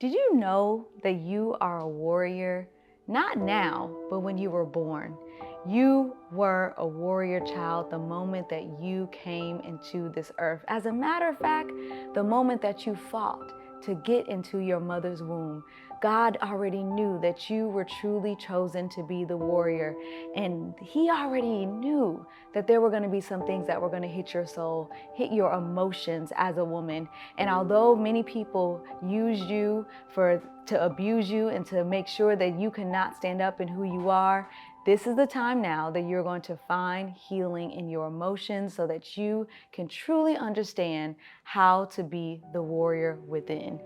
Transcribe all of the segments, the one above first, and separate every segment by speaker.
Speaker 1: Did you know that you are a warrior? Not now, but when you were born. You were a warrior child the moment that you came into this earth. As a matter of fact, the moment that you fought to get into your mother's womb, God already knew that you were truly chosen to be the warrior. And He already knew that there were going to be some things that were going to hit your soul, hit your emotions as a woman. And although many people used you to abuse you and to make sure that you cannot stand up in who you are, this is the time now that you're going to find healing in your emotions so that you can truly understand how to be the warrior within.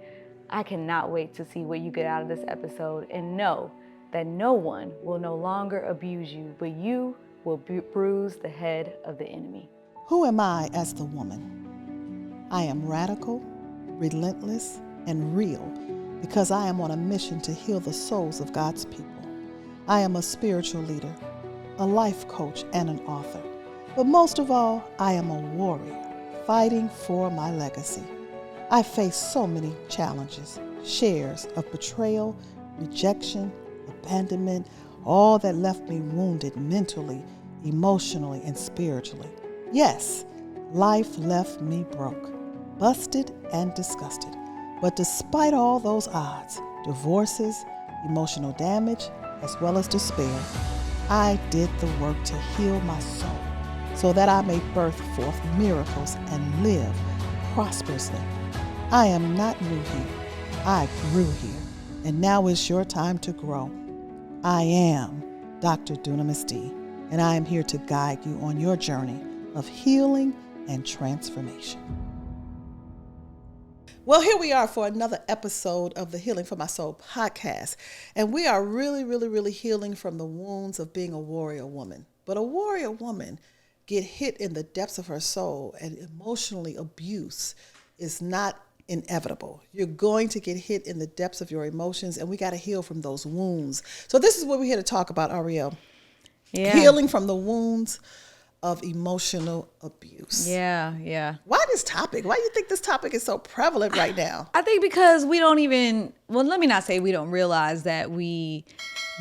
Speaker 1: I cannot wait to see what you get out of this episode, and know that no one will no longer abuse you, but you will bruise the head of the enemy.
Speaker 2: Who am I as the woman? I am radical, relentless, and real because I am on a mission to heal the souls of God's people. I am a spiritual leader, a life coach, and an author. But most of all, I am a warrior fighting for my legacy. I face so many challenges, shares of betrayal, rejection, abandonment, all that left me wounded mentally, emotionally, and spiritually. Yes, life left me broke, busted, and disgusted. But despite all those odds, divorces, emotional damage, as well as despair, I did the work to heal my soul so that I may birth forth miracles and live prosperously. I am not new here. I grew here, and now is your time to grow. I am Dr. Dunamis D, and I am here to guide you on your journey of healing and transformation. Well, here we are for another episode of the Healing for My Soul podcast. And we are really healing from the wounds of being a warrior woman. But a warrior woman get hit in the depths of her soul, and emotionally abuse is not inevitable. You're going to get hit in the depths of your emotions, and we got to heal from those wounds. So this is what we're here to talk about, Ariel.
Speaker 1: Yeah.
Speaker 2: Healing from the wounds of emotional abuse.
Speaker 1: Yeah.
Speaker 2: Why this topic? Why do you think this topic is so prevalent right now?
Speaker 1: I think because we don't even, well, let me not say we don't realize that we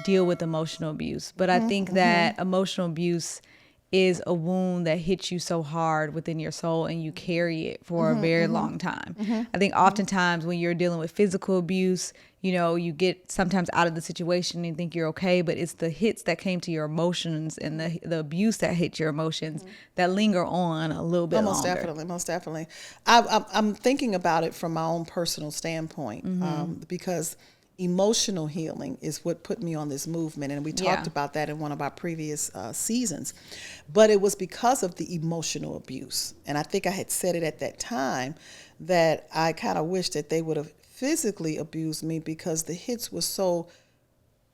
Speaker 1: deal with emotional abuse, but I think that emotional abuse is a wound that hits you so hard within your soul, and you carry it for a very long time. I think oftentimes when you're dealing with physical abuse, you know, you get sometimes out of the situation and think you're okay, but it's the hits that came to your emotions and the abuse that hit your emotions that linger on a little bit longer.
Speaker 2: Most definitely. I'm thinking about it from my own personal standpoint, because emotional healing is what put me on this movement. And we talked about that in one of our previous seasons. But it was because of the emotional abuse. And I think I had said it at that time that I kind of wished that they would have physically abused me because the hits were so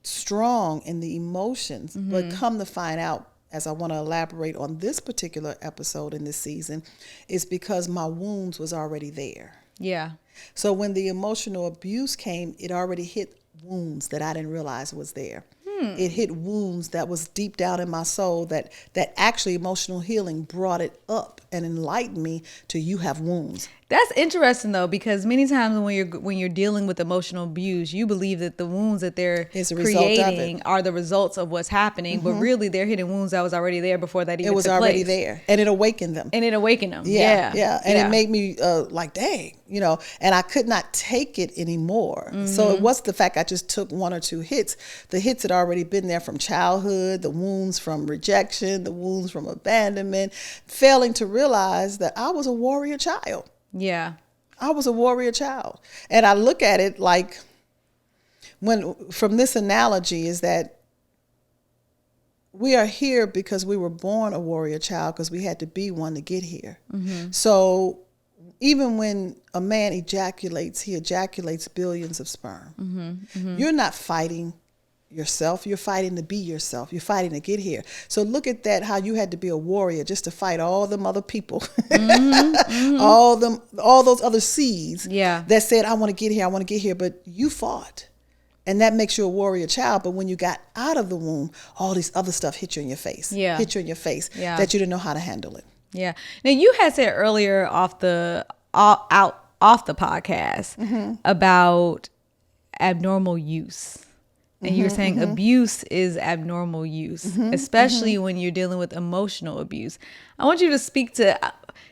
Speaker 2: strong in the emotions. But come to find out, as I want to elaborate on this particular episode in this season, is because my wounds was already there.
Speaker 1: Yeah.
Speaker 2: So when the emotional abuse came, it already hit wounds that I didn't realize was there. It hit wounds that was deep down in my soul that actually emotional healing brought it up and enlightened me to you have wounds.
Speaker 1: That's interesting though, because many times when you're dealing with emotional abuse, you believe that the wounds that they're creating are the results of what's happening, but really they're hitting wounds that was already there before that even took place. It was already
Speaker 2: there, and it awakened them. Yeah. And it made me like, dang, you know, and I could not take it anymore. So it was the fact I just took one or two hits. The hits had already been there from childhood, the wounds from rejection, the wounds from abandonment, failing to realize that I was a warrior child.
Speaker 1: Yeah.
Speaker 2: I was a warrior child. And I look at it like, from this analogy, is that we are here because we were born a warrior child, because we had to be one to get here. So even when a man ejaculates, he ejaculates billions of sperm. You're not fighting yourself. You're fighting to be yourself. You're fighting to get here. So look at that, how you had to be a warrior just to fight all them other people, all those other seeds that said, I want to get here, I want to get here. But you fought. And that makes you a warrior child. But when you got out of the womb, all these other stuff hit you in your face. Hit you in your face that you didn't know how to handle it.
Speaker 1: Yeah. Now you had said earlier off the podcast about abnormal use. And you were saying abuse is abnormal use, especially when you're dealing with emotional abuse. I want you to speak to,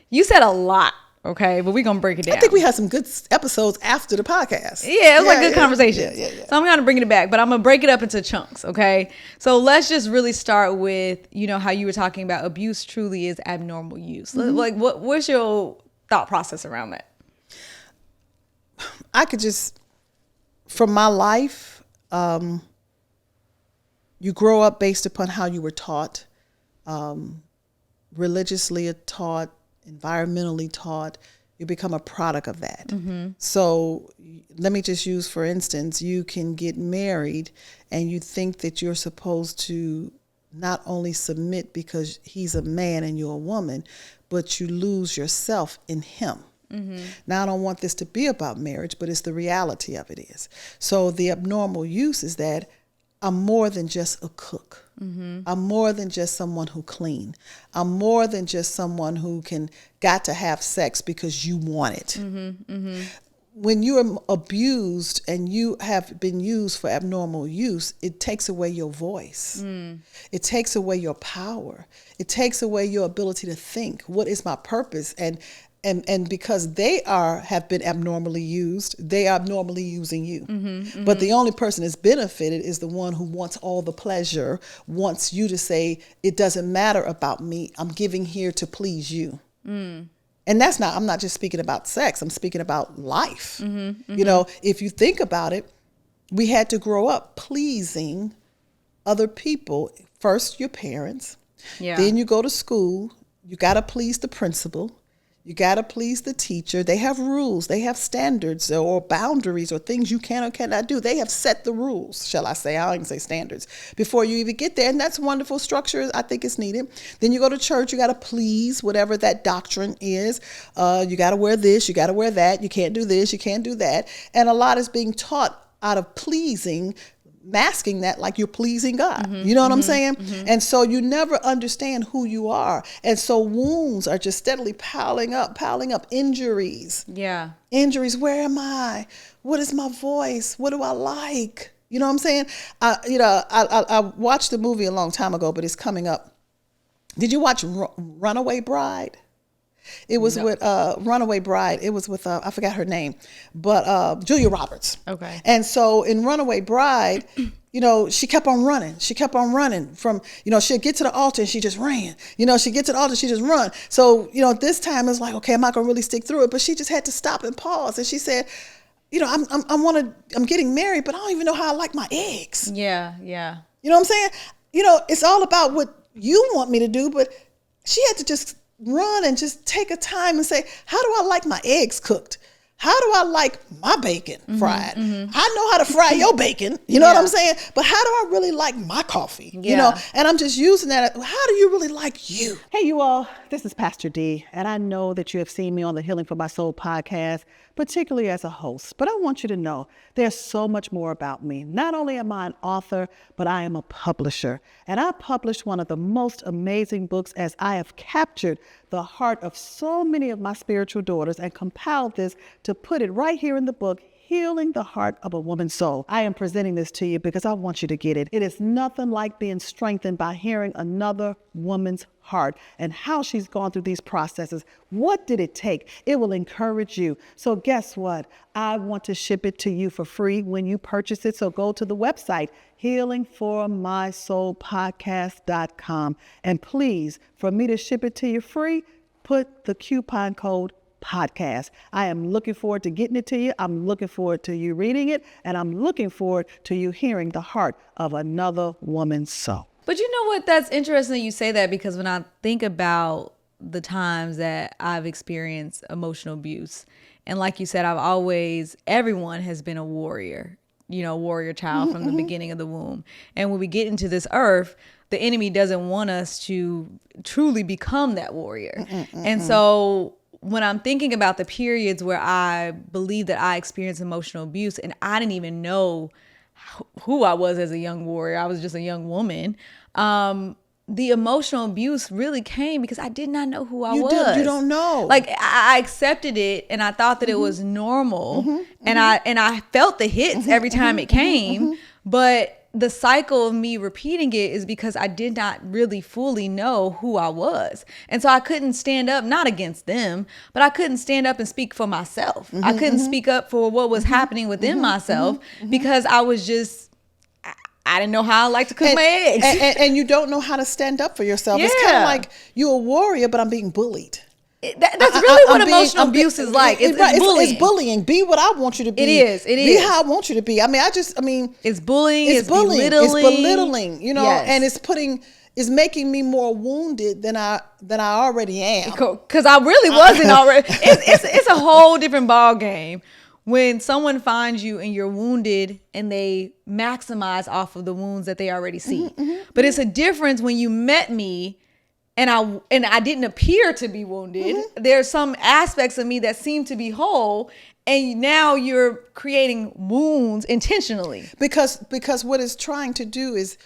Speaker 1: you said a lot, okay, but we're going to break it down.
Speaker 2: I think we had some good episodes after the podcast.
Speaker 1: Yeah, it was like good conversations.
Speaker 2: Yeah.
Speaker 1: So I'm going to bring it back, but I'm going to break it up into chunks, okay? So let's just really start with, how you were talking about abuse truly is abnormal use. Like, what's your thought process around that?
Speaker 2: I could just, from my life, you grow up based upon how you were taught, religiously taught, environmentally taught. You become a product of that. So let me just use, for instance, you can get married and you think that you're supposed to not only submit because he's a man and you're a woman, but you lose yourself in him. Now, I don't want this to be about marriage, but it's the reality of it is. So the abnormal use is that I'm more than just a cook. I'm more than just someone who clean. I'm more than just someone who got to have sex because you want it. When you're abused and you have been used for abnormal use, it takes away your voice. It takes away your power. It takes away your ability to think. What is my purpose? And because they have been abnormally used, they are abnormally using you. But the only person that's benefited is the one who wants all the pleasure, wants you to say, it doesn't matter about me. I'm giving here to please you. And I'm not just speaking about sex. I'm speaking about life. If you think about it, we had to grow up pleasing other people. First, your parents. Yeah. Then you go to school. You got to please the principal. You got to please the teacher. They have rules. They have standards or boundaries or things you can or cannot do. They have set the rules, shall I say. I don't even say standards before you even get there. And that's wonderful structure. I think it's needed. Then you go to church. You got to please whatever that doctrine is. You got to wear this. You got to wear that. You can't do this. You can't do that. And a lot is being taught out of pleasing, masking that like you're pleasing God. You know what I'm saying? And so you never understand who you are. And so wounds are just steadily piling up, injuries. Yeah. Injuries. Where am I? What is my voice? What do I like? You know what I'm saying? I watched the movie a long time ago, but it's coming up. Did you watch Runaway Bride? It was with Runaway Bride. It was with I forgot her name, but Julia Roberts. Okay. And so in Runaway Bride, she kept on running. She kept on running from, she'd get to the altar and she just ran. She'd get to the altar, she just run. So, this time it's like, okay, I'm not gonna really stick through it. But she just had to stop and pause. And she said, I'm getting married, but I don't even know how I like my eggs. Yeah. You know what I'm saying? It's all about what you want me to do, but she had to just run and just take a time and say, how do I like my eggs cooked? How do I like my bacon fried? I know how to fry your bacon, you know what I'm saying? But how do I really like my coffee? And I'm just using that. How do you really like you? Hey, you all, this is Pastor D, and I know that you have seen me on the Healing for My Soul podcast, particularly as a host. But I want you to know there's so much more about me. Not only am I an author, but I am a publisher. And I published one of the most amazing books as I have captured the heart of so many of my spiritual daughters and compiled this to put it right here in the book, Healing the Heart of a Woman's Soul. I am presenting this to you because I want you to get it. It is nothing like being strengthened by hearing another woman's heart and how she's gone through these processes. What did it take? It will encourage you. So guess what? I want to ship it to you for free when you purchase it. So go to the website, healingformysoulpodcast.com. And please, for me to ship it to you free, put the coupon code podcast. I am looking forward to getting it to you. I'm looking forward to you reading it, and I'm looking forward to you hearing the heart of another woman's soul.
Speaker 1: But you know what? That's interesting that you say that, because when I think about the times that I've experienced emotional abuse, and like you said, everyone has been a warrior, warrior child from the beginning of the womb. And when we get into this earth, the enemy doesn't want us to truly become that warrior. And so when I'm thinking about the periods where I believe that I experienced emotional abuse and I didn't even know who I was as a young warrior, I was just a young woman. the emotional abuse really came because I did not know who I was.
Speaker 2: You don't know.
Speaker 1: Like I accepted it and I thought that it was normal, and I felt the hits every time it came, but the cycle of me repeating it is because I did not really fully know who I was. And so I couldn't stand up, not against them, but I couldn't stand up and speak for myself. I couldn't speak up for what was happening within myself because I was just, I didn't know how I like to cook my eggs.
Speaker 2: And you don't know how to stand up for yourself. It's kind of like you're a warrior, but I'm being bullied.
Speaker 1: That's really what emotional abuse is like. It's bullying.
Speaker 2: It's bullying. Be what I want you to be.
Speaker 1: It is.
Speaker 2: Be how I want you to be.
Speaker 1: It's bullying. It's
Speaker 2: bullying.
Speaker 1: Belittling.
Speaker 2: It's belittling.
Speaker 1: Yes.
Speaker 2: And it's making me more wounded than I already am.
Speaker 1: Because I really wasn't already. It's a whole different ball game when someone finds you and you're wounded and they maximize off of the wounds that they already see. But it's a difference when you met me and I didn't appear to be wounded. There's some aspects of me that seem to be whole, and now you're creating wounds intentionally.
Speaker 2: Because what it's trying to do is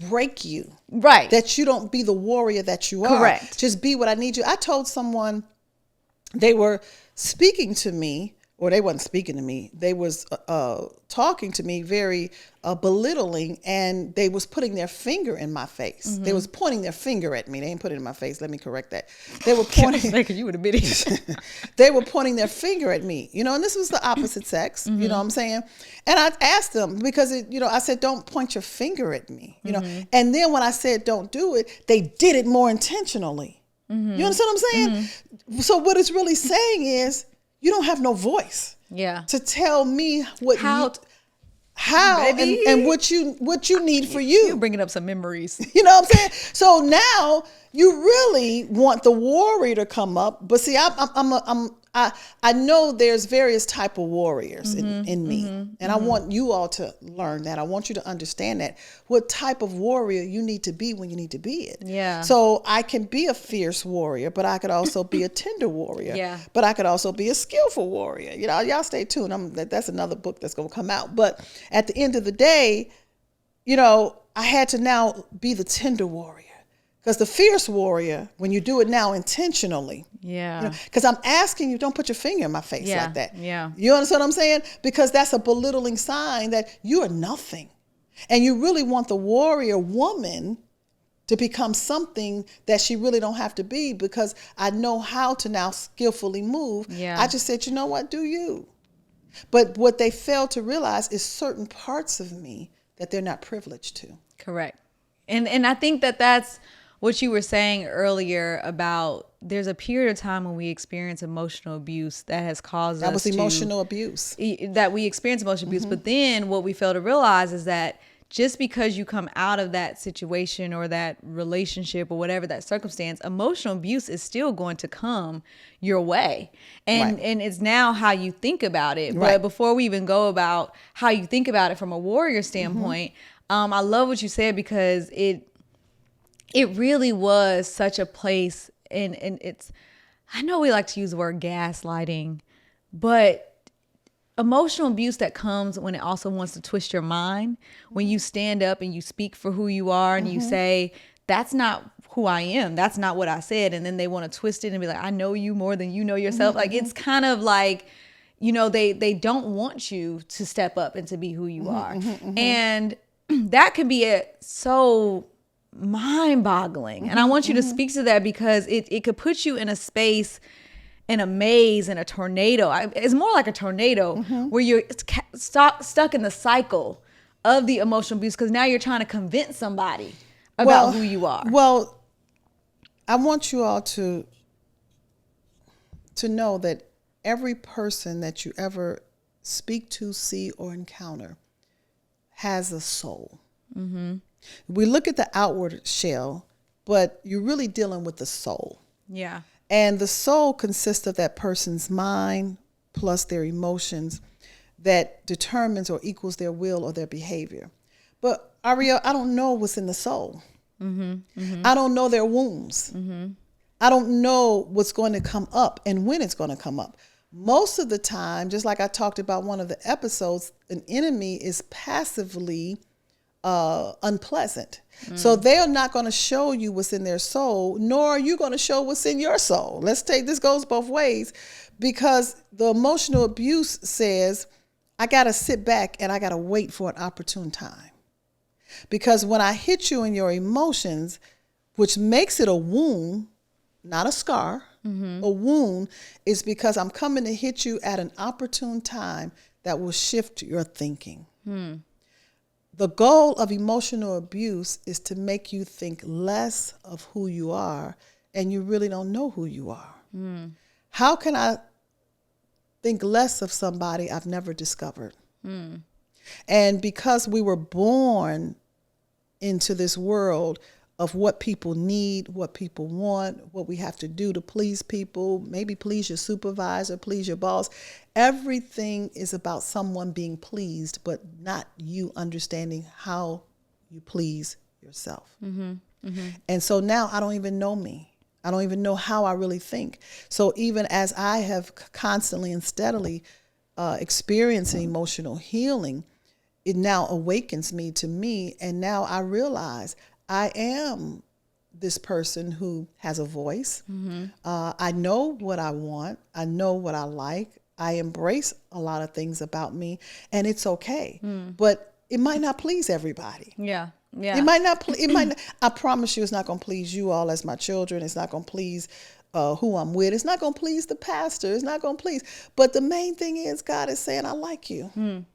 Speaker 2: break you.
Speaker 1: Right.
Speaker 2: That you don't be the warrior that you are.
Speaker 1: Correct.
Speaker 2: Just be what I need you. I told someone they were speaking to me, or they wasn't speaking to me. They was talking to me very belittling, and they was putting their finger in my face. They was pointing their finger at me. They didn't put it in my face. Let me correct that. They were pointing.
Speaker 1: You would admit it.
Speaker 2: They were pointing their finger at me, and this was the opposite sex. You know what I'm saying? And I asked them because I said, don't point your finger at me. And then when I said don't do it, they did it more intentionally. You understand what I'm saying? So what it's really saying is, you don't have no voice.
Speaker 1: Yeah.
Speaker 2: To tell me how
Speaker 1: Baby.
Speaker 2: and what you need for you.
Speaker 1: You're bringing up some memories.
Speaker 2: You know what I'm saying? So now you really want the warrior to come up, but see, I know there's various type of warriors in me, and I want you all to learn that. I want you to understand that what type of warrior you need to be when you need to be it.
Speaker 1: Yeah.
Speaker 2: So I can be a fierce warrior, but I could also be a tender warrior.
Speaker 1: Yeah.
Speaker 2: But I could also be a skillful warrior. Y'all stay tuned. That's another book that's gonna come out. But at the end of the day, I had to now be the tender warrior. Because the fierce warrior, when you do it now intentionally, because I'm asking you, don't put your finger in my face like that.
Speaker 1: Yeah.
Speaker 2: You understand what I'm saying? Because that's a belittling sign that you are nothing. And you really want the warrior woman to become something that she really don't have to be, because I know how to now skillfully move.
Speaker 1: Yeah.
Speaker 2: I just said, you know what, do you? But what they fail to realize is certain parts of me that they're not privileged to.
Speaker 1: Correct. And I think that's what you were saying earlier about there's a period of time when we experience emotional abuse that has caused
Speaker 2: that was emotional abuse.
Speaker 1: That we experience emotional abuse. But then what we fail to realize is that just because you come out of that situation or that relationship or whatever that circumstance, emotional abuse is still going to come your way. And it's now how you think about it.
Speaker 2: Right.
Speaker 1: But before we even go about how you think about it from a warrior standpoint, I love what you said, because it really was such a place, and it's, I know we like to use the word gaslighting, but emotional abuse that comes when it also wants to twist your mind, when you stand up and you speak for who you are and you say, that's not who I am, that's not what I said, and then they want to twist it and be like, I know you more than you know yourself. Like, it's kind of like, they don't want you to step up and to be who you are. And that can be so mind-boggling. And I want you to speak to that, because it could put you in a space, in a maze, in a tornado. It's more like a tornado where you're stuck in the cycle of the emotional abuse, because now you're trying to convince somebody about who you are.
Speaker 2: Well, I want you all to know that every person that you ever speak to, see, or encounter has a soul. We look at the outward shell, but you're really dealing with the soul.
Speaker 1: Yeah.
Speaker 2: And the soul consists of that person's mind plus their emotions that determines or equals their will or their behavior. But Ariel, I don't know what's in the soul. I don't know their wounds. I don't know what's going to come up and when it's going to come up. Most of the time, just like I talked about one of the episodes, an enemy is passively unpleasant. So they're not going to show you what's in their soul, nor are you going to show what's in your soul. This goes both ways, because the emotional abuse says, I got to sit back and I got to wait for an opportune time. Because when I hit you in your emotions, which makes it a wound, not a scar, a wound, is because I'm coming to hit you at an opportune time that will shift your thinking. The goal of emotional abuse is to make you think less of who you are, and you really don't know who you are. How can I think less of somebody I've never discovered? And because we were born into this world of what people need, what people want, what we have to do to please people, maybe please your supervisor, please your boss. Everything is about someone being pleased, but not you understanding how you please yourself. And so now I don't even know me. I don't even know how I really think. So even as I have constantly and steadily experiencing emotional healing, it now awakens me to me. And now I realize I am this person who has a voice. I know what I want. I know what I like. I embrace a lot of things about me, and it's okay. But it might not please everybody.
Speaker 1: Yeah.
Speaker 2: It might not. I promise you, it's not going to please you all as my children. It's not going to please who I'm with. It's not going to please the pastor. It's not going to please. But the main thing is, God is saying, I like you.
Speaker 1: And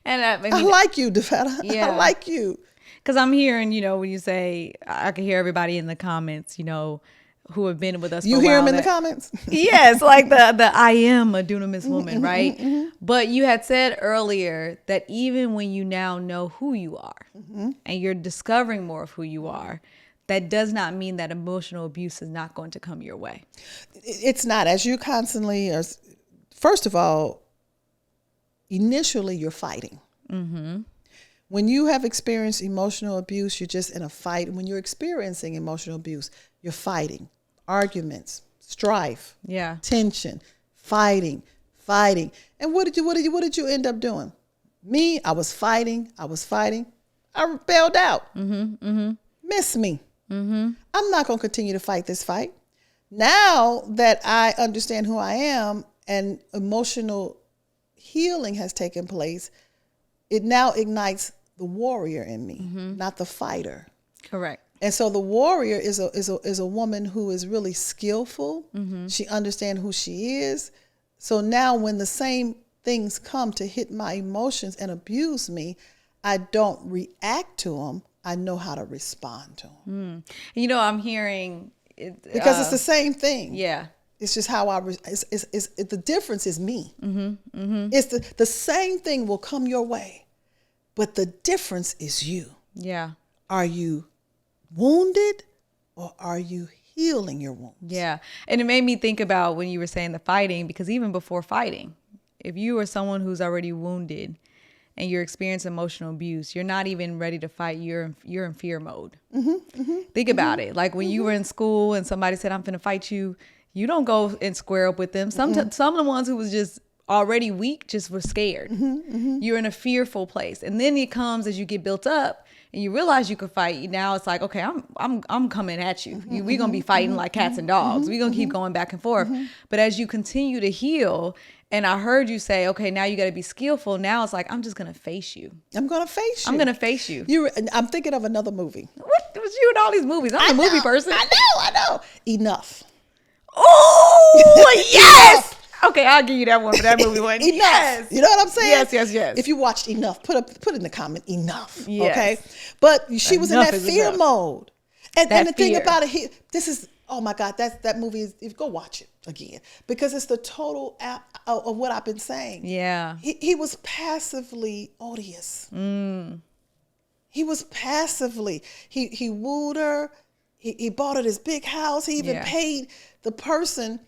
Speaker 2: I like you, Defetta.
Speaker 1: Yeah.
Speaker 2: I like you.
Speaker 1: Because I'm hearing, when you say, I can hear everybody in the comments, who have been with us for a while.
Speaker 2: You hear them in the comments?
Speaker 1: Yes, like the I am a dunamis woman, right? But you had said earlier that even when you now know who you are and you're discovering more of who you are, that does not mean that emotional abuse is not going to come your way.
Speaker 2: It's not. As you constantly are, first of all, initially you're fighting. When you have experienced emotional abuse, you're just in a fight. When you're experiencing emotional abuse, you're fighting. Arguments, strife, tension, fighting. And what did you end up doing? Me, I was fighting. I bailed out. Miss me. I'm not going to continue to fight this fight. Now that I understand who I am and emotional healing has taken place, it now ignites the warrior in me, not the fighter.
Speaker 1: Correct.
Speaker 2: And so the warrior is a woman who is really skillful. She understands who she is. So now when the same things come to hit my emotions and abuse me, I don't react to them. I know how to respond to them.
Speaker 1: I'm hearing it,
Speaker 2: because it's the same thing.
Speaker 1: Yeah.
Speaker 2: It's just how the difference is me. It's the same thing will come your way, but the difference is you.
Speaker 1: Yeah.
Speaker 2: Are you wounded or are you healing your wounds?
Speaker 1: Yeah. And it made me think about when you were saying the fighting, because even before fighting, if you are someone who's already wounded and you're experiencing emotional abuse, you're not even ready to fight. You're in fear mode. Think about it. Like when you were in school and somebody said, I'm finna fight you, you don't go and square up with them. Some of the ones who was just already weak just were scared. You're in a fearful place. And then it comes as you get built up and you realize you can fight. Now it's like, okay, I'm coming at you. We're going to be fighting like cats and dogs. We're going to keep going back and forth. But as you continue to heal, and I heard you say, okay, now you got to be skillful. Now it's like, I'm just going to face you.
Speaker 2: I'm going to face you.
Speaker 1: I'm going to face you.
Speaker 2: I'm thinking of another movie.
Speaker 1: What was you in all these movies? I'm a movie person.
Speaker 2: I know. Enough.
Speaker 1: Oh, yes. Okay, I'll give you that one for that movie one.
Speaker 2: Enough.
Speaker 1: Yes.
Speaker 2: You know what I'm saying?
Speaker 1: Yes.
Speaker 2: If you watched Enough, put in the comment, enough.
Speaker 1: Yes.
Speaker 2: Okay? But she was
Speaker 1: Enough
Speaker 2: in that
Speaker 1: is
Speaker 2: fear
Speaker 1: enough.
Speaker 2: mode. And the thing
Speaker 1: fear.
Speaker 2: about it, this is, oh my God, that movie is, go watch it again. Because it's the total of what I've been saying.
Speaker 1: Yeah.
Speaker 2: He was passively odious. He was passively, he wooed her. He bought her this big house. He even paid the person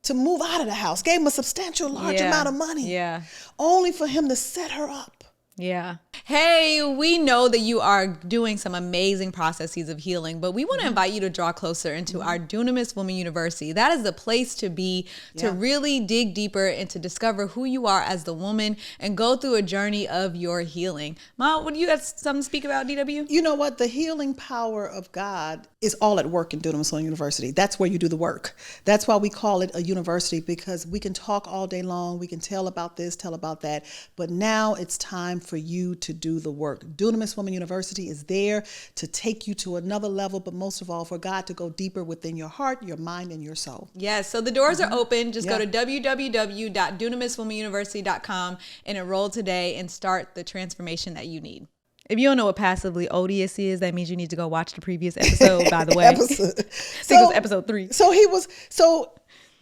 Speaker 2: to move out of the house, gave him a substantial large amount of money.
Speaker 1: Yeah.
Speaker 2: Only for him to set her up.
Speaker 1: Yeah. Hey, we know that you are doing some amazing processes of healing, but we want to invite you to draw closer into our Dunamis Woman University. That is the place to be, to really dig deeper and to discover who you are as the woman and go through a journey of your healing. Ma, would you have something to speak about, DW?
Speaker 2: You know what? The healing power of God is all at work in Dunamis Woman University. That's where you do the work. That's why we call it a university, because we can talk all day long. We can tell about this, tell about that. But now it's time for you to do the work. Dunamis Woman University is there to take you to another level, but most of all, for God to go deeper within your heart, your mind, and your soul.
Speaker 1: Yes, so the doors are open. Just go to www.dunamiswomanuniversity.com and enroll today and start the transformation that you need. If you don't know what passively odious is, that means you need to go watch the previous episode, by the way. I think it was episode 3.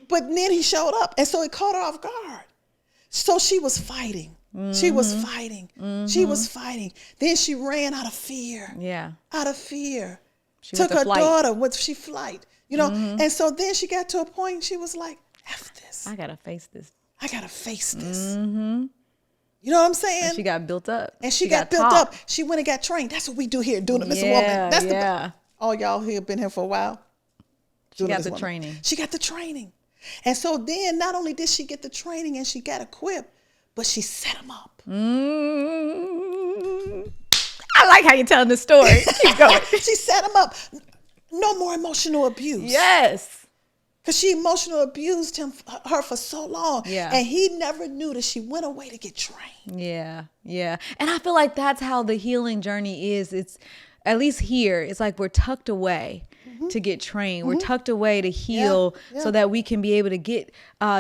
Speaker 2: But then he showed up, and so it caught her off guard. So she was fighting. She was fighting. She was fighting. Then she ran out of fear.
Speaker 1: Yeah.
Speaker 2: Out of fear.
Speaker 1: She
Speaker 2: Took her
Speaker 1: flight.
Speaker 2: daughter with flight. You know, and so then she got to a point, she was like, F this.
Speaker 1: I got to face this.
Speaker 2: I got to face this. You know what I'm saying?
Speaker 1: And she got built up.
Speaker 2: And she got built up. She went and got trained. That's what we do here, doing it, Mr. Woman. That's all y'all here been here for a while.
Speaker 1: She got the training.
Speaker 2: She got the training. And so then not only did she get the training and she got equipped, but she set him up.
Speaker 1: I like how you're telling the story. Keep going.
Speaker 2: She set him up. No more emotional abuse.
Speaker 1: Yes.
Speaker 2: Because she emotional abused her for so long.
Speaker 1: Yeah.
Speaker 2: And he never knew that she went away to get trained.
Speaker 1: Yeah. Yeah. And I feel like that's how the healing journey is. It's, at least here, it's like we're tucked away to get trained. We're tucked away to heal so that we can be able to get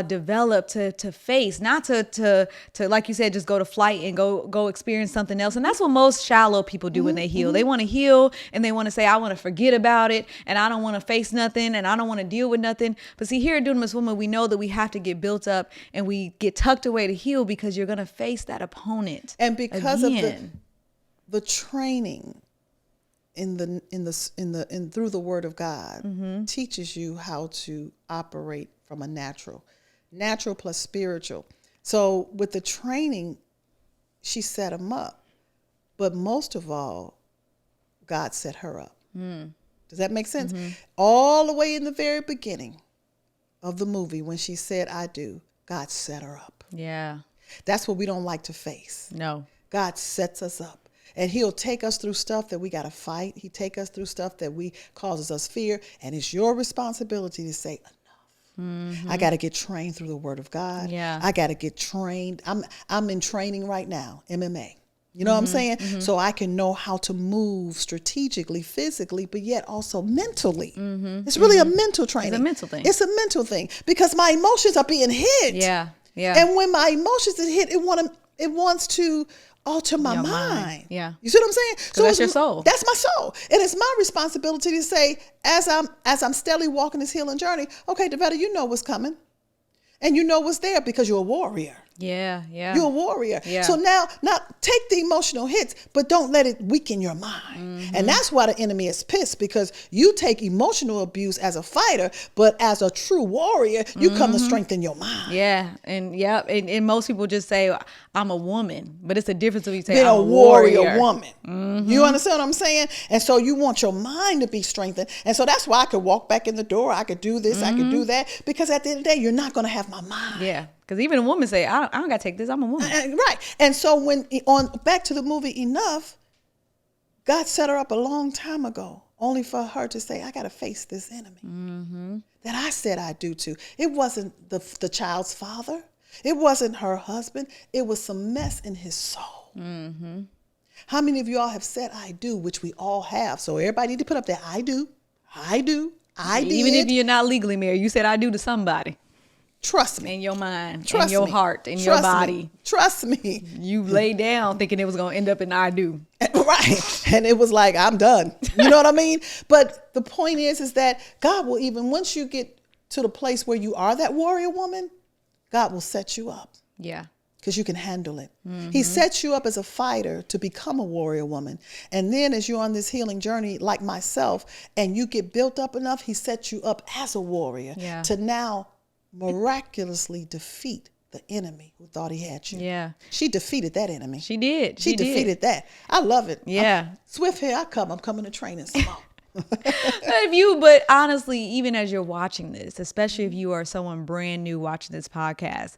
Speaker 1: developed to face, not to like you said, just go to flight and go experience something else. And that's what most shallow people do when they heal. They want to heal and they want to say, I want to forget about it and I don't want to face nothing and I don't want to deal with nothing. But see, here at Dunamis Woman, we know that we have to get built up and we get tucked away to heal because you're going to face that opponent.
Speaker 2: And because
Speaker 1: again.
Speaker 2: of the training through the Word of God teaches you how to operate from a natural plus spiritual. So with the training, she set him up, but most of all, God set her up. Does that make sense? All the way in the very beginning of the movie, when she said, I do, God set her up.
Speaker 1: Yeah.
Speaker 2: That's what we don't like to face.
Speaker 1: No.
Speaker 2: God sets us up. And he'll take us through stuff that we got to fight. He take us through stuff that causes us fear. And it's your responsibility to say, enough. I got to get trained through the Word of God.
Speaker 1: Yeah.
Speaker 2: I got to get trained. I'm in training right now, MMA. You know what I'm saying? So I can know how to move strategically, physically, but yet also mentally. It's really a mental training.
Speaker 1: It's a mental thing.
Speaker 2: It's a mental thing because my emotions are being hit.
Speaker 1: Yeah. Yeah.
Speaker 2: And when my emotions are hit, it wants to alter my mind.
Speaker 1: Yeah.
Speaker 2: You see what I'm saying? So
Speaker 1: that's your soul.
Speaker 2: That's my soul. And it's my responsibility to say, as I'm steadily walking this healing journey, okay, Devetta, you know what's coming. And you know what's there because you're a warrior.
Speaker 1: Yeah, yeah.
Speaker 2: You're a warrior.
Speaker 1: Yeah.
Speaker 2: So now take the emotional hits, but don't let it weaken your mind. And that's why the enemy is pissed, because you take emotional abuse as a fighter, but as a true warrior, you come to strengthen your mind.
Speaker 1: Yeah. And most people just say, I'm a woman, but it's a difference if you say
Speaker 2: Being
Speaker 1: I'm
Speaker 2: a
Speaker 1: a
Speaker 2: warrior woman. You understand what I'm saying? And so you want your mind to be strengthened. And so that's why I could walk back in the door. I could do this. I could do that. Because at the end of the day, you're not going to have my mind.
Speaker 1: Yeah. Because even a woman say, I don't got to take this. I'm a woman.
Speaker 2: Right. And so back to the movie Enough, God set her up a long time ago, only for her to say, I got to face this enemy that I said I do to. It wasn't the child's father. It wasn't her husband. It was some mess in his soul. How many of y'all have said I do, which we all have? So everybody need to put up there, I do, I did.
Speaker 1: Even if you're not legally married, you said I do to somebody.
Speaker 2: Trust me.
Speaker 1: In your mind,
Speaker 2: Trust
Speaker 1: in your
Speaker 2: me.
Speaker 1: heart, in
Speaker 2: Trust
Speaker 1: your
Speaker 2: me.
Speaker 1: body.
Speaker 2: Trust me.
Speaker 1: You lay down thinking it was going to end up in I do.
Speaker 2: Right. And it was like, I'm done. You know what I mean? But the point is that God will, even once you get to the place where you are that warrior woman, God will set you up.
Speaker 1: Yeah.
Speaker 2: Because you can handle it. He sets you up as a fighter to become a warrior woman. And then as you're on this healing journey, like myself, and you get built up enough, he sets you up as a warrior to now miraculously defeat the enemy who thought he had you.
Speaker 1: Yeah.
Speaker 2: She defeated that enemy.
Speaker 1: She did.
Speaker 2: She defeated that. I love it.
Speaker 1: Yeah.
Speaker 2: Swift, here I come. I'm coming to training small.
Speaker 1: But honestly, even as you're watching this, especially if you are someone brand new watching this podcast,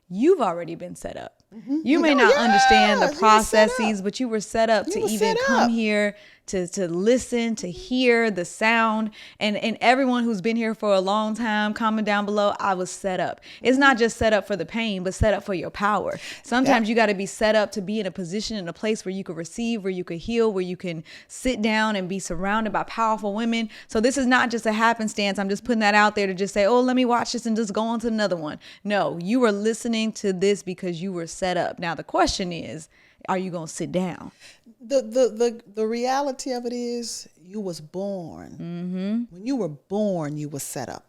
Speaker 1: you've already been set up. You may not understand the processes, but you were set up to even come here to listen, to hear the sound. And everyone who's been here for a long time, comment down below, I was set up. It's not just set up for the pain, but set up for your power. Sometimes you got to be set up to be in a position, in a place where you could receive, where you could heal, where you can sit down and be surrounded by powerful women. So this is not just a happenstance. I'm just putting that out there to just say, oh, let me watch this and just go on to another one. No, you were listening to this because you were set up. Now, the question is, are you going to sit down?
Speaker 2: The reality of it is you was born. When you were born, you were set up.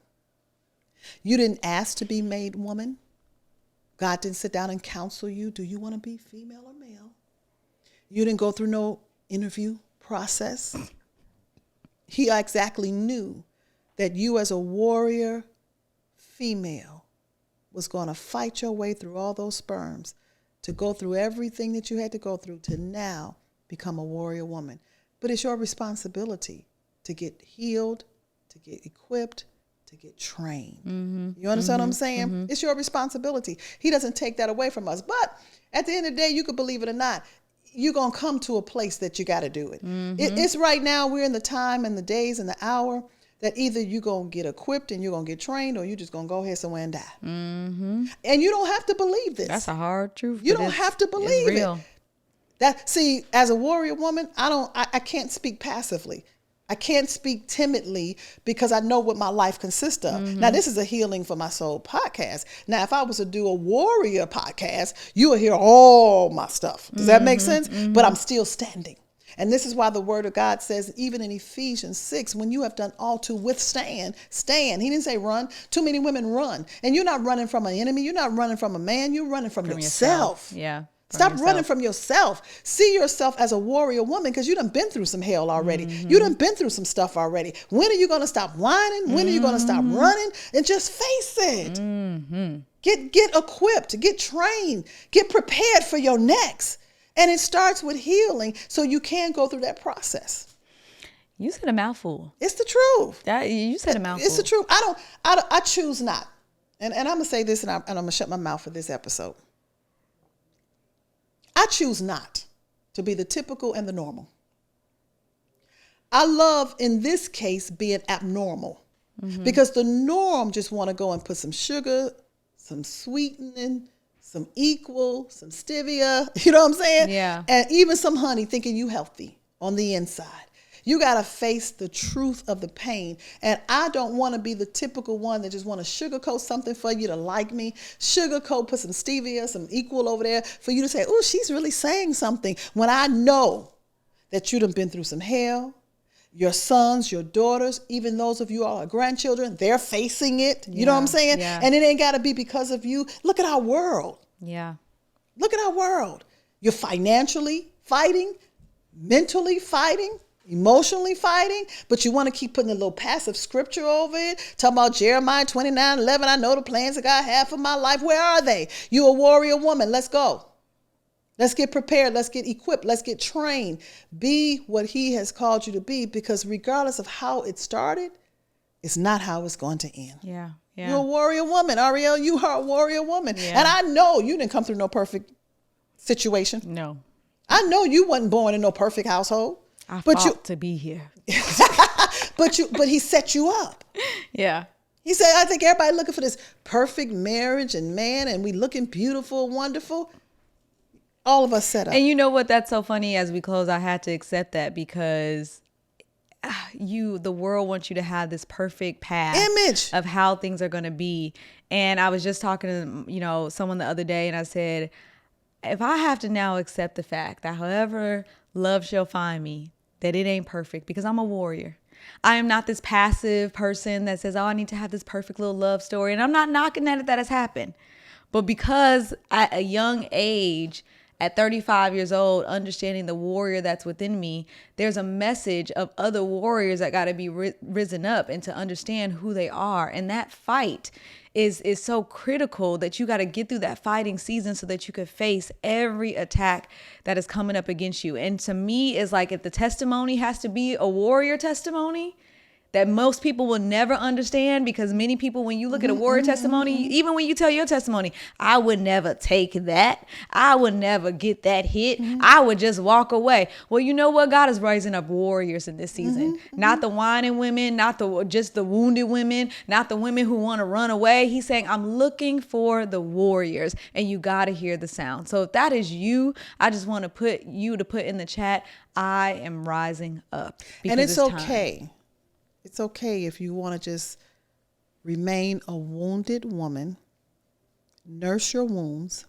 Speaker 2: You didn't ask to be made woman. God didn't sit down and counsel you. Do you want to be female or male? You didn't go through no interview process. He exactly knew that you as a warrior female was going to fight your way through all those sperms to go through everything that you had to go through to now become a warrior woman. But it's your responsibility to get healed, to get equipped, to get trained. You understand what I'm saying? It's your responsibility. He doesn't take that away from us. But at the end of the day, you could believe it or not, you're going to come to a place that you got to do it. It's right now, we're in the time and the days and the hour that either you're going to get equipped and you're going to get trained, or you're just going to go ahead somewhere and die. And you don't have to believe this.
Speaker 1: That's a hard truth.
Speaker 2: You don't have to believe it. See, as a warrior woman, I can't speak passively. I can't speak timidly because I know what my life consists of. Now, this is a Healing for My Soul podcast. Now, if I was to do a warrior podcast, you will hear all my stuff. Does that make sense? But I'm still standing. And this is why the word of God says, even in Ephesians 6, when you have done all to withstand, stand. He didn't say run. Too many women run. And you're not running from an enemy. You're not running from a man. You're running from yourself.
Speaker 1: Yeah.
Speaker 2: Stop running from yourself. See yourself as a warrior woman, because you done been through some hell already. You done been through some stuff already. When are you going to stop whining? When are you going to stop running? And just face it. Get equipped. Get trained. Get prepared for your next. And it starts with healing so you can go through that process.
Speaker 1: You said a mouthful.
Speaker 2: It's the truth.
Speaker 1: You said a mouthful.
Speaker 2: It's the truth. I choose not. And I'm going to say this, and I'm going to shut my mouth for this episode. I choose not to be the typical and the normal. I love, in this case, being abnormal. Because the norm just want to go and put some sugar, some sweetening, some equal, some stevia, you know what I'm saying?
Speaker 1: Yeah.
Speaker 2: And even some honey, thinking you healthy on the inside. You got to face the truth of the pain. And I don't want to be the typical one that just want to sugarcoat something for you to like me. Sugarcoat, put some stevia, some equal over there for you to say, oh, she's really saying something. When I know that you done been through some hell, your sons, your daughters, even those of you all are grandchildren, they're facing it. You know what I'm saying?
Speaker 1: Yeah.
Speaker 2: And it ain't got to be because of you. Look at our world.
Speaker 1: Yeah.
Speaker 2: Look at our world. You're financially fighting, mentally fighting, emotionally fighting, but you want to keep putting a little passive scripture over it, talking about Jeremiah 29:11. I know the plans that God have for my life. Where are they? You a warrior woman. Let's go. Let's get prepared. Let's get equipped. Let's get trained. Be what he has called you to be, because regardless of how it started, it's not how it's going to end.
Speaker 1: Yeah. Yeah.
Speaker 2: You're a warrior woman, Ariel. You are a warrior woman.
Speaker 1: Yeah.
Speaker 2: And I know you didn't come through no perfect situation.
Speaker 1: No.
Speaker 2: I know you wasn't born in no perfect household.
Speaker 1: I fought to be here.
Speaker 2: But he set you up.
Speaker 1: Yeah.
Speaker 2: He said, I think everybody looking for this perfect marriage and man, and we looking beautiful, wonderful. All of us set up.
Speaker 1: And you know what? That's so funny. As we close, I had to accept that, because the world wants you to have this perfect path
Speaker 2: image
Speaker 1: of how things are going to be. And I was just talking to, someone the other day, and I said, if I have to now accept the fact that however love shall find me, that it ain't perfect, because I'm a warrior. I am not this passive person that says, oh, I need to have this perfect little love story. And I'm not knocking that has happened. But because at a young age, At 35 years old, understanding the warrior that's within me, there's a message of other warriors that got to be risen up and to understand who they are. And that fight is so critical, that you got to get through that fighting season so that you could face every attack that is coming up against you. And to me, it's like, if the testimony has to be a warrior testimony, that most people will never understand, because many people, when you look at a warrior testimony, even when you tell your testimony, I would never take that. I would never get that hit. I would just walk away. Well, you know what? God is rising up warriors in this season. Not the whining women, not just the wounded women, not the women who want to run away. He's saying, I'm looking for the warriors, and you got to hear the sound. So if that is you, I just want to put in the chat, I am rising up.
Speaker 2: And it's okay. It's okay if you want to just remain a wounded woman, nurse your wounds,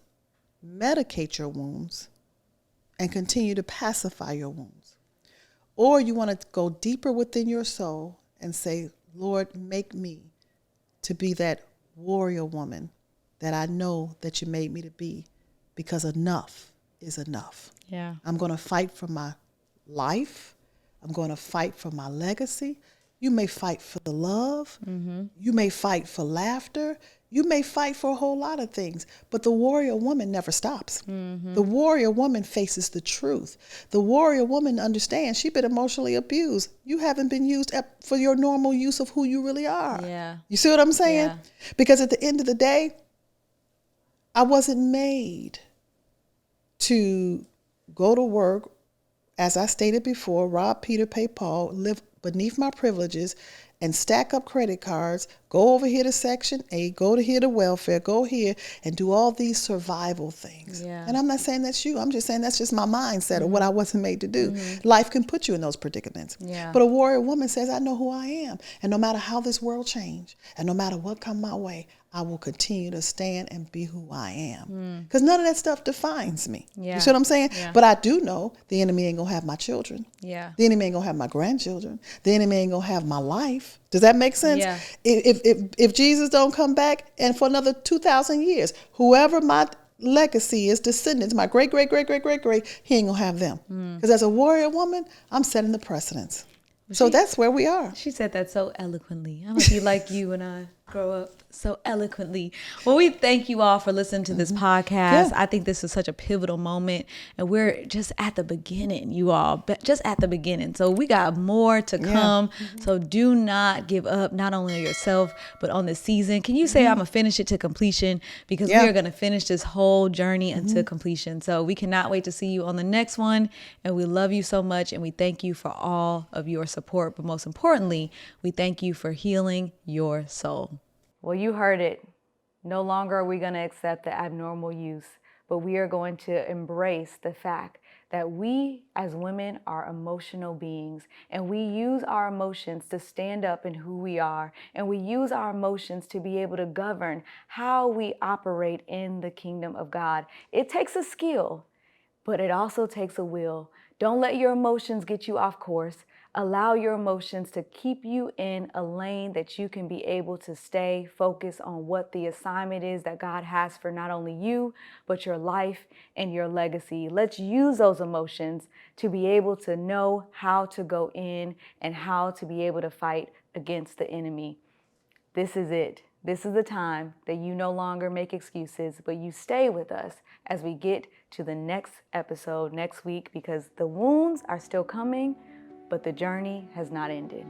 Speaker 2: medicate your wounds, and continue to pacify your wounds. Or you want to go deeper within your soul and say, Lord, make me to be that warrior woman that I know that you made me to be, because enough is enough.
Speaker 1: Yeah.
Speaker 2: I'm going to fight for my life. I'm going to fight for my legacy. You may fight for the love. You may fight for laughter. You may fight for a whole lot of things. But the warrior woman never stops. The warrior woman faces the truth. The warrior woman understands she's been emotionally abused. You haven't been used for your normal use of who you really are.
Speaker 1: Yeah.
Speaker 2: You see what I'm saying?
Speaker 1: Yeah.
Speaker 2: Because at the end of the day, I wasn't made to go to work, as I stated before, rob Peter, pay Paul, live beneath my privileges, and stack up credit cards, go over here to Section 8, go to here to welfare, go here and do all these survival things.
Speaker 1: Yeah.
Speaker 2: And I'm not saying that's you. I'm just saying that's just my mindset of what I wasn't made to do. Life can put you in those predicaments.
Speaker 1: Yeah.
Speaker 2: But a warrior woman says, I know who I am. And no matter how this world change, and no matter what come my way, I will continue to stand and be who I am. Because none of that stuff defines me.
Speaker 1: Yeah.
Speaker 2: You see what I'm saying?
Speaker 1: Yeah.
Speaker 2: But I do know the enemy ain't going to have my children.
Speaker 1: Yeah.
Speaker 2: The enemy ain't going to have my grandchildren. The enemy ain't going to have my life. Does that make sense?
Speaker 1: Yeah.
Speaker 2: If Jesus don't come back, and for another 2,000 years, whoever my legacy is, descendants, my great, great, great, great, great, great, he ain't going to have them. Because as a warrior woman, I'm setting the precedence. So that's where we are.
Speaker 1: She said that so eloquently. I'm going to be like you when I grow up, so eloquently. Well, we thank you all for listening to this podcast.
Speaker 2: Yeah.
Speaker 1: I think this is such a pivotal moment, and we're just at the beginning, you all, but just at the beginning. So we got more to come. So do not give up, not only on yourself, but on the season. Can you say, I'm going to finish it to completion? Because we are going to finish this whole journey into completion. So we cannot wait to see you on the next one. And we love you so much. And we thank you for all of your support. But most importantly, we thank you for healing your soul. Well, you heard it. No longer are we going to accept the abnormal use, but we are going to embrace the fact that we as women are emotional beings, and we use our emotions to stand up in who we are, and we use our emotions to be able to govern how we operate in the kingdom of God. It takes a skill, but it also takes a will. Don't let your emotions get you off course. Allow your emotions to keep you in a lane that you can be able to stay focused on what the assignment is that God has for not only you, but your life and your legacy. Let's use those emotions to be able to know how to go in and how to be able to fight against the enemy. This is it. This is the time that you no longer make excuses, but you stay with us as we get to the next episode next week, because the wounds are still coming, but the journey has not ended.